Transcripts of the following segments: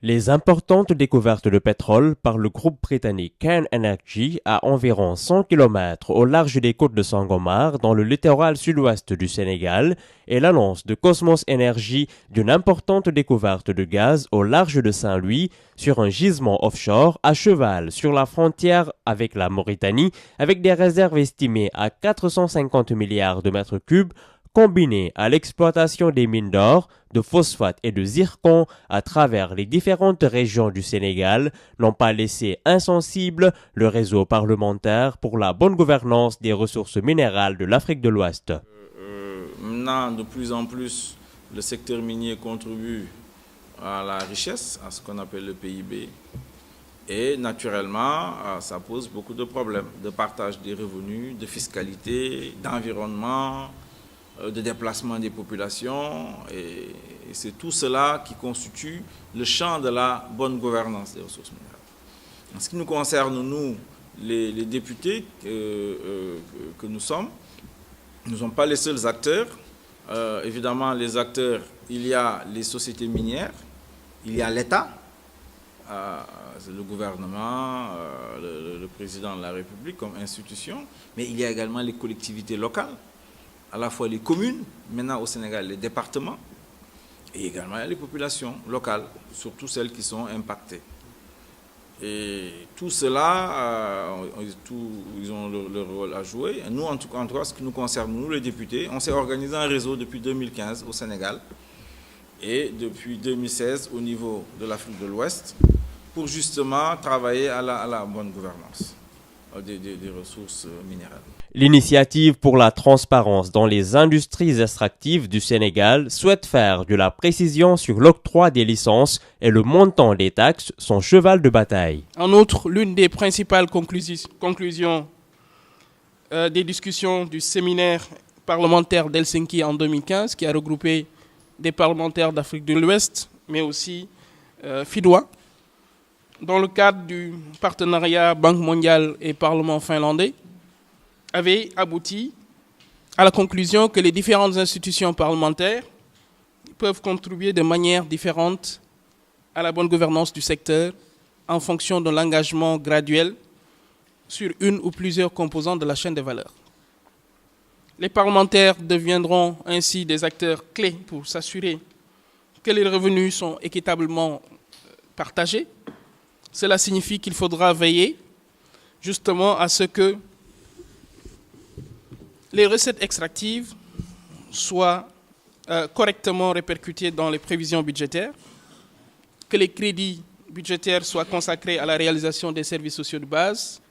Les importantes découvertes de pétrole par le groupe britannique Cairn Energy à environ 100 km au large des côtes de Sangomar dans le littoral sud-ouest du Sénégal et l'annonce de Cosmos Energy d'une importante découverte de gaz au large de Saint-Louis sur un gisement offshore à cheval sur la frontière avec la Mauritanie avec des réserves estimées à 450 milliards de mètres cubes combinées à l'exploitation des mines d'or, de phosphate et de zircon à travers les différentes régions du Sénégal, n'ont pas laissé insensible le réseau parlementaire pour la bonne gouvernance des ressources minérales de l'Afrique de l'Ouest. Maintenant, de plus en plus, le secteur minier contribue à la richesse, à ce qu'on appelle le PIB. Et naturellement, ça pose beaucoup de problèmes de partage des revenus, de fiscalité, d'environnement, de déplacement des populations, et c'est tout cela qui constitue le champ de la bonne gouvernance des ressources minérales. En ce qui nous concerne, nous, les députés que nous sommes, nous ne sommes pas les seuls acteurs. Évidemment, les acteurs, il y a les sociétés minières, il y a l'État, le gouvernement, le président de la République comme institution, mais il y a également les collectivités locales, à la fois les communes, maintenant au Sénégal les départements, et également les populations locales, surtout celles qui sont impactées. Et tout cela, ils ont leur rôle à jouer. Et nous, en tout cas, ce qui nous concerne, nous les députés, on s'est organisé un réseau depuis 2015 au Sénégal et depuis 2016 au niveau de l'Afrique de l'Ouest pour justement travailler à la bonne gouvernance des ressources minérales. L'initiative pour la transparence dans les industries extractives du Sénégal souhaite faire de la précision sur l'octroi des licences et le montant des taxes son cheval de bataille. En outre, l'une des principales conclusions des discussions du séminaire parlementaire d'Helsinki en 2015, qui a regroupé des parlementaires d'Afrique de l'Ouest, mais aussi FIDOA, dans le cadre du partenariat Banque mondiale et Parlement finlandais, avait abouti à la conclusion que les différentes institutions parlementaires peuvent contribuer de manière différente à la bonne gouvernance du secteur en fonction de l'engagement graduel sur une ou plusieurs composantes de la chaîne de valeur. Les parlementaires deviendront ainsi des acteurs clés pour s'assurer que les revenus sont équitablement partagés. Cela signifie qu'il faudra veiller justement à ce que les recettes extractives soient correctement répercutées dans les prévisions budgétaires, que les crédits budgétaires soient consacrés à la réalisation des services sociaux de base,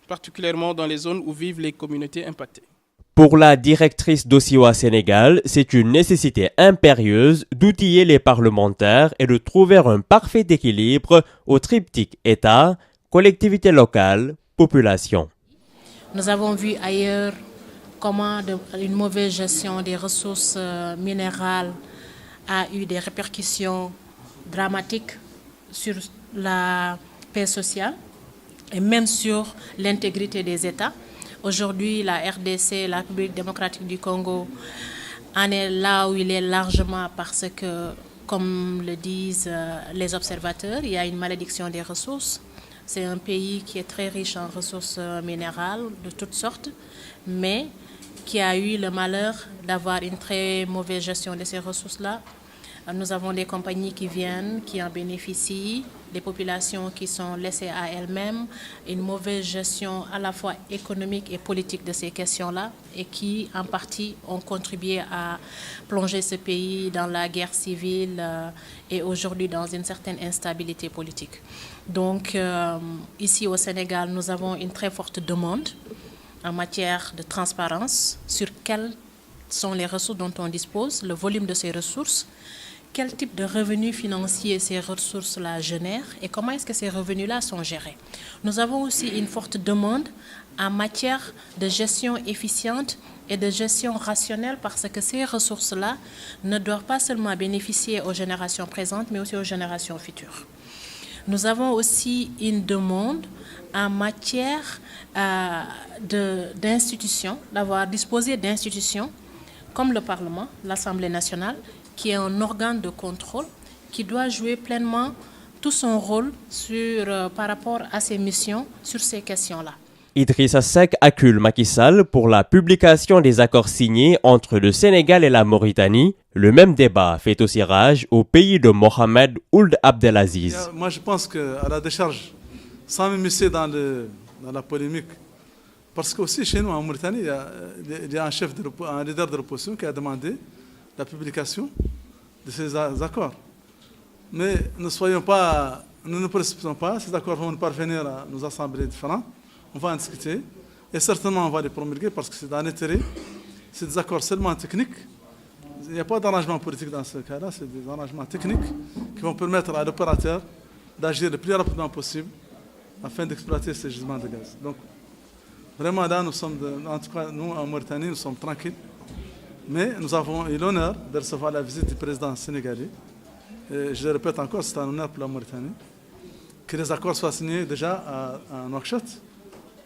particulièrement dans les zones où vivent les communautés impactées. Pour la directrice d'Osiwa Sénégal, c'est une nécessité impérieuse d'outiller les parlementaires et de trouver un parfait équilibre au triptyque État, collectivité locale, population. Nous avons vu ailleurs comment une mauvaise gestion des ressources minérales a eu des répercussions dramatiques sur la paix sociale et même sur l'intégrité des États. Aujourd'hui, la RDC, la République démocratique du Congo, en est là où il est largement parce que, comme le disent les observateurs, il y a une malédiction des ressources. C'est un pays qui est très riche en ressources minérales de toutes sortes, mais qui a eu le malheur d'avoir une très mauvaise gestion de ces ressources-là. Nous avons des compagnies qui viennent, qui en bénéficient, des populations qui sont laissées à elles-mêmes, une mauvaise gestion à la fois économique et politique de ces questions-là et qui, en partie, ont contribué à plonger ce pays dans la guerre civile et aujourd'hui dans une certaine instabilité politique. Donc, ici au Sénégal, nous avons une très forte demande en matière de transparence sur quelles sont les ressources dont on dispose, le volume de ces ressources, quel type de revenus financiers ces ressources-là génèrent et comment est-ce que ces revenus-là sont gérés. Nous avons aussi une forte demande en matière de gestion efficiente et de gestion rationnelle parce que ces ressources-là ne doivent pas seulement bénéficier aux générations présentes mais aussi aux générations futures. Nous avons aussi une demande en matière d'institutions, d'avoir disposé d'institutions comme le Parlement, l'Assemblée nationale, qui est un organe de contrôle qui doit jouer pleinement tout son rôle par rapport à ses missions sur ces questions-là. Idrissa Seck accule Macky Sall pour la publication des accords signés entre le Sénégal et la Mauritanie. Le même débat fait aussi rage au pays de Mohamed Ould Abdelaziz. Moi, je pense qu'à la décharge, sans m'immiscer dans la polémique, parce qu'aussi chez nous en Mauritanie, il y a un leader de l'opposition qui a demandé la publication de ces accords. Mais ne nous précipitons pas, ces accords vont parvenir à nos assemblées différentes. On va en discuter et certainement on va les promulguer parce que c'est dans l'intérêt. C'est des accords seulement techniques. Il n'y a pas d'arrangement politique dans ce cas-là, c'est des arrangements techniques qui vont permettre à l'opérateur d'agir le plus rapidement possible afin d'exploiter ces gisements de gaz. Donc, vraiment là, en tout cas, nous en Mauritanie, nous sommes tranquilles. Mais nous avons eu l'honneur de recevoir la visite du président sénégalais. Et je le répète encore, c'est un honneur pour la Mauritanie. Que les accords soient signés déjà à Nouakchott.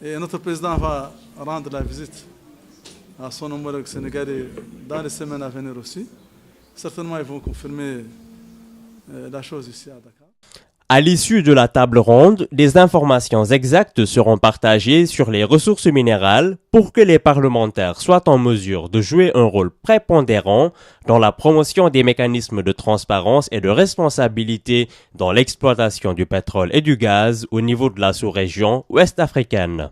Et notre président va rendre la visite à son homologue sénégalais dans les semaines à venir aussi. Certainement, ils vont confirmer la chose ici à Dakar. À l'issue de la table ronde, des informations exactes seront partagées sur les ressources minérales pour que les parlementaires soient en mesure de jouer un rôle prépondérant dans la promotion des mécanismes de transparence et de responsabilité dans l'exploitation du pétrole et du gaz au niveau de la sous-région ouest africaine.